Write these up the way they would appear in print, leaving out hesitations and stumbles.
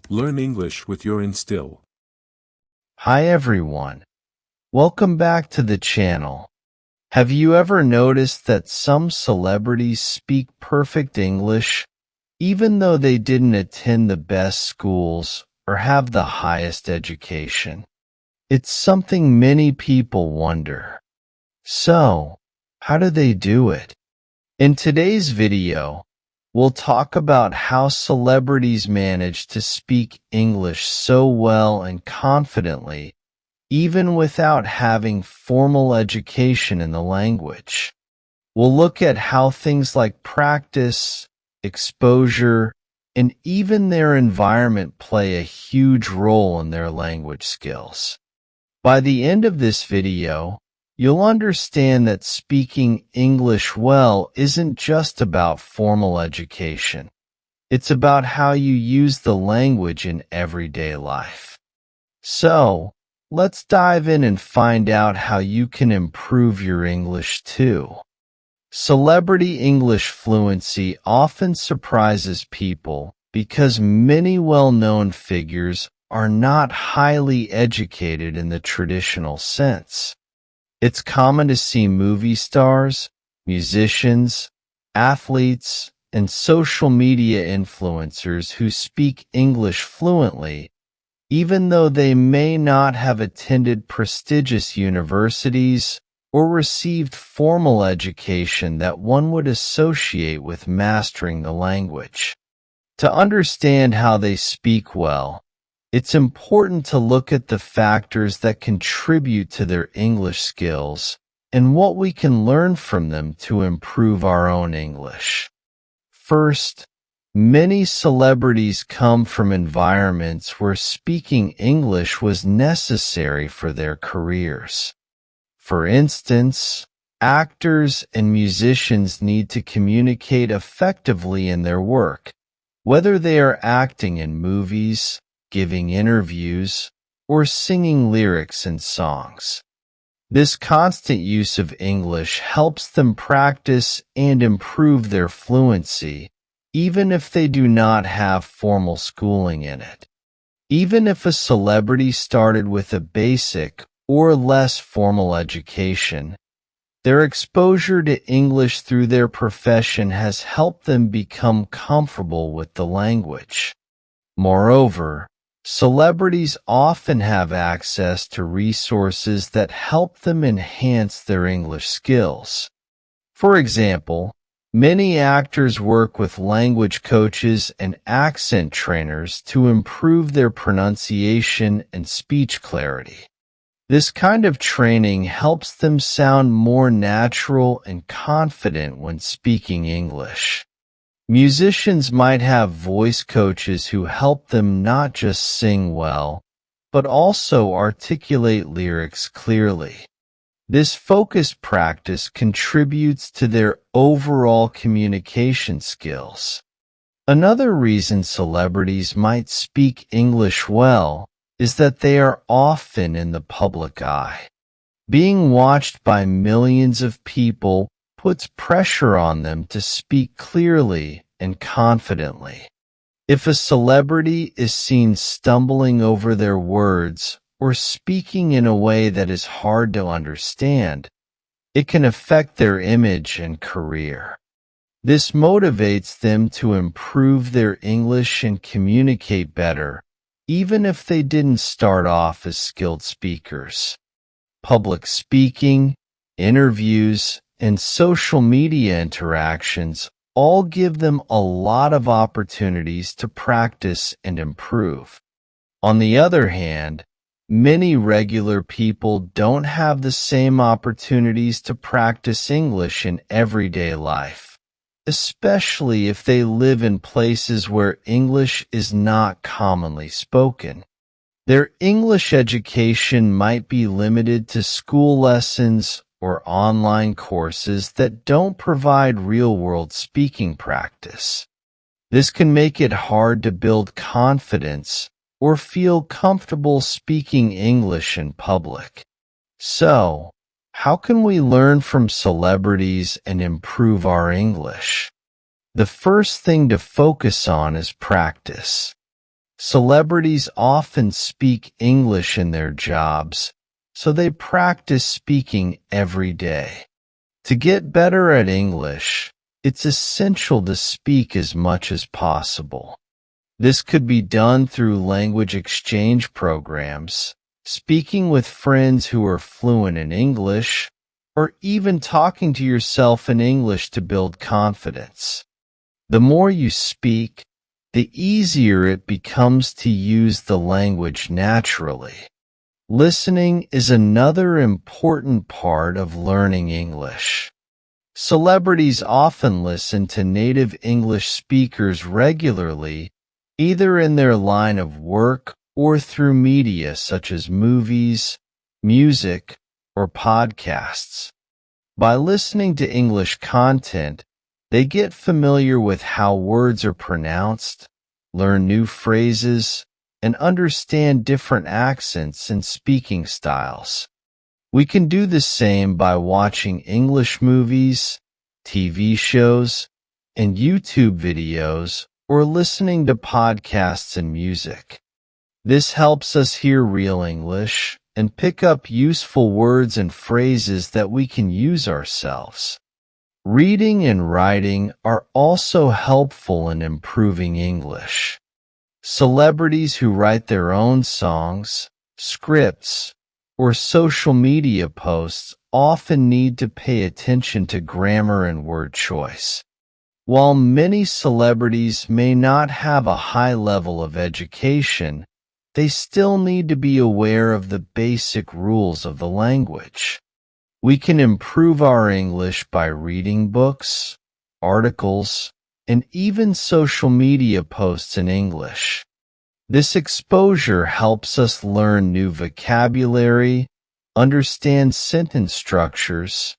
Learn English with your Instill. Hi everyone. Welcome back to the channel. Have you ever noticed that some celebrities speak perfect English, even though they didn't attend the best schools or have the highest education? It's something many people wonder. So, how do they do it? In today's video, we'll talk about how celebrities manage to speak English so well and confidently, even without having formal education in the language. We'll look at how things like practice, exposure, and even their environment play a huge role in their language skills. By the end of this video, you'll understand that speaking English well isn't just about formal education. It's about how you use the language in everyday life. So, let's dive in and find out how you can improve your English too. Celebrity English fluency often surprises people because many well-known figures are not highly educated in the traditional sense. It's common to see movie stars, musicians, athletes, and social media influencers who speak English fluently, even though they may not have attended prestigious universities or received formal education that one would associate with mastering the language. To understand how they speak well, it's important to look at the factors that contribute to their English skills and what we can learn from them to improve our own English. First, many celebrities come from environments where speaking English was necessary for their careers. For instance, actors and musicians need to communicate effectively in their work, whether they are acting in movies, giving interviews, or singing lyrics in songs. This constant use of English helps them practice and improve their fluency, even if they do not have formal schooling in it. Even if a celebrity started with a basic or less formal education, their exposure to English through their profession has helped them become comfortable with the language. Moreover, celebrities often have access to resources that help them enhance their English skills. For example, many actors work with language coaches and accent trainers to improve their pronunciation and speech clarity. This kind of training helps them sound more natural and confident when speaking English. Musicians might have voice coaches who help them not just sing well, but also articulate lyrics clearly. This focused practice contributes to their overall communication skills. Another reason celebrities might speak English well is that they are often in the public eye. Being watched by millions of people puts pressure on them to speak clearly and confidently. If a celebrity is seen stumbling over their words or speaking in a way that is hard to understand, it can affect their image and career. This motivates them to improve their English and communicate better, even if they didn't start off as skilled speakers. Public speaking, interviews, and social media interactions all give them a lot of opportunities to practice and improve. On the other hand, many regular people don't have the same opportunities to practice English in everyday life, especially if they live in places where English is not commonly spoken. Their English education might be limited to school lessons or online courses that don't provide real-world speaking practice. This can make it hard to build confidence or feel comfortable speaking English in public. So, how can we learn from celebrities and improve our English? The first thing to focus on is practice. Celebrities often speak English in their jobs, so they practice speaking every day. To get better at English, it's essential to speak as much as possible. This could be done through language exchange programs, speaking with friends who are fluent in English, or even talking to yourself in English to build confidence. The more you speak, the easier it becomes to use the language naturally. Listening is another important part of learning English. Celebrities often listen to native English speakers regularly, either in their line of work or through media such as movies, music, or podcasts. By listening to English content, they get familiar with how words are pronounced, learn new phrases, and understand different accents and speaking styles. We can do the same by watching English movies, TV shows, and YouTube videos, or listening to podcasts and music. This helps us hear real English and pick up useful words and phrases that we can use ourselves. Reading and writing are also helpful in improving English. Celebrities who write their own songs, scripts, or social media posts often need to pay attention to grammar and word choice. While many celebrities may not have a high level of education, they still need to be aware of the basic rules of the language. We can improve our English by reading books, articles, and even social media posts in English. This exposure helps us learn new vocabulary, understand sentence structures,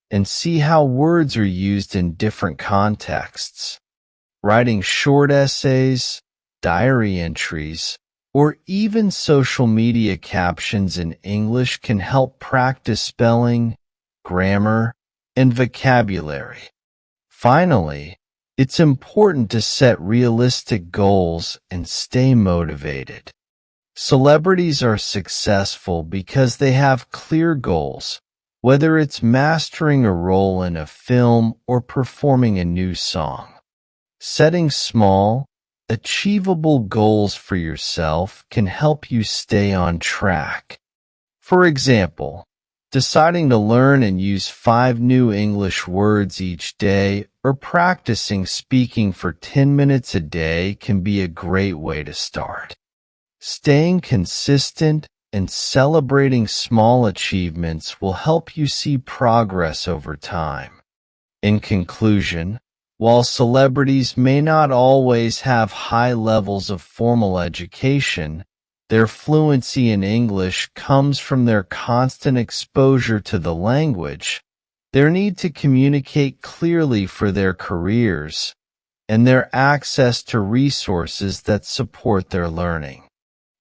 and see how words are used in different contexts. Writing short essays, diary entries, or even social media captions in English can help practice spelling, grammar, and vocabulary. Finally, it's important to set realistic goals and stay motivated. Celebrities are successful because they have clear goals, whether it's mastering a role in a film or performing a new song. Setting small, achievable goals for yourself can help you stay on track. For example, deciding to learn and use 5 new English words each day or practicing speaking for 10 minutes a day can be a great way to start. Staying consistent and celebrating small achievements will help you see progress over time. In conclusion, while celebrities may not always have high levels of formal education, their fluency in English comes from their constant exposure to the language, their need to communicate clearly for their careers, and their access to resources that support their learning.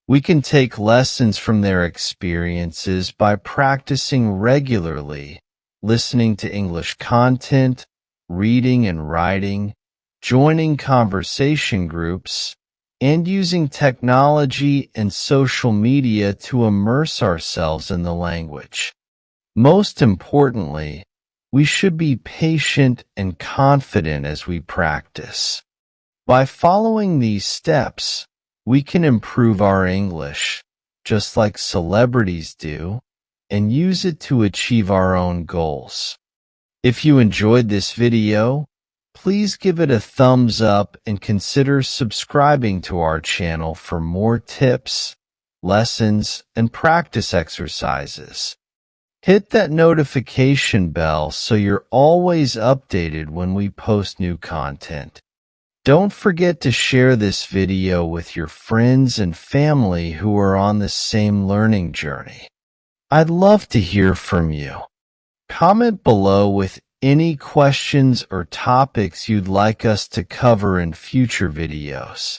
We can take lessons from their experiences by practicing regularly, listening to English content, reading and writing, joining conversation groups, and using technology and social media to immerse ourselves in the language. Most importantly, we should be patient and confident as we practice. By following these steps, we can improve our English, just like celebrities do, and use it to achieve our own goals. If you enjoyed this video, please give it a thumbs up and consider subscribing to our channel for more tips, lessons, and practice exercises. Hit that notification bell so you're always updated when we post new content. Don't forget to share this video with your friends and family who are on the same learning journey. I'd love to hear from you. Comment below with any questions or topics you'd like us to cover in future videos.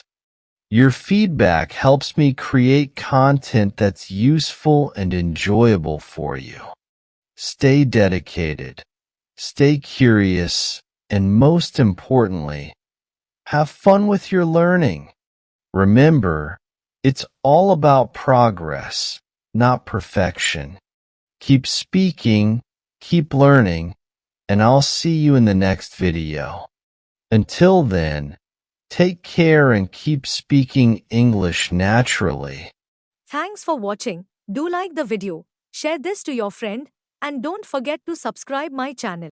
Your feedback helps me create content that's useful and enjoyable for you. Stay dedicated, stay curious, and most importantly, have fun with your learning. Remember, It's all about progress, not perfection. Keep speaking, keep learning, and I'll see you in the next video. Until then, take care and keep speaking English naturally. Thanks for watching. Do like the video, share this to your friend, and don't forget to subscribe my channel.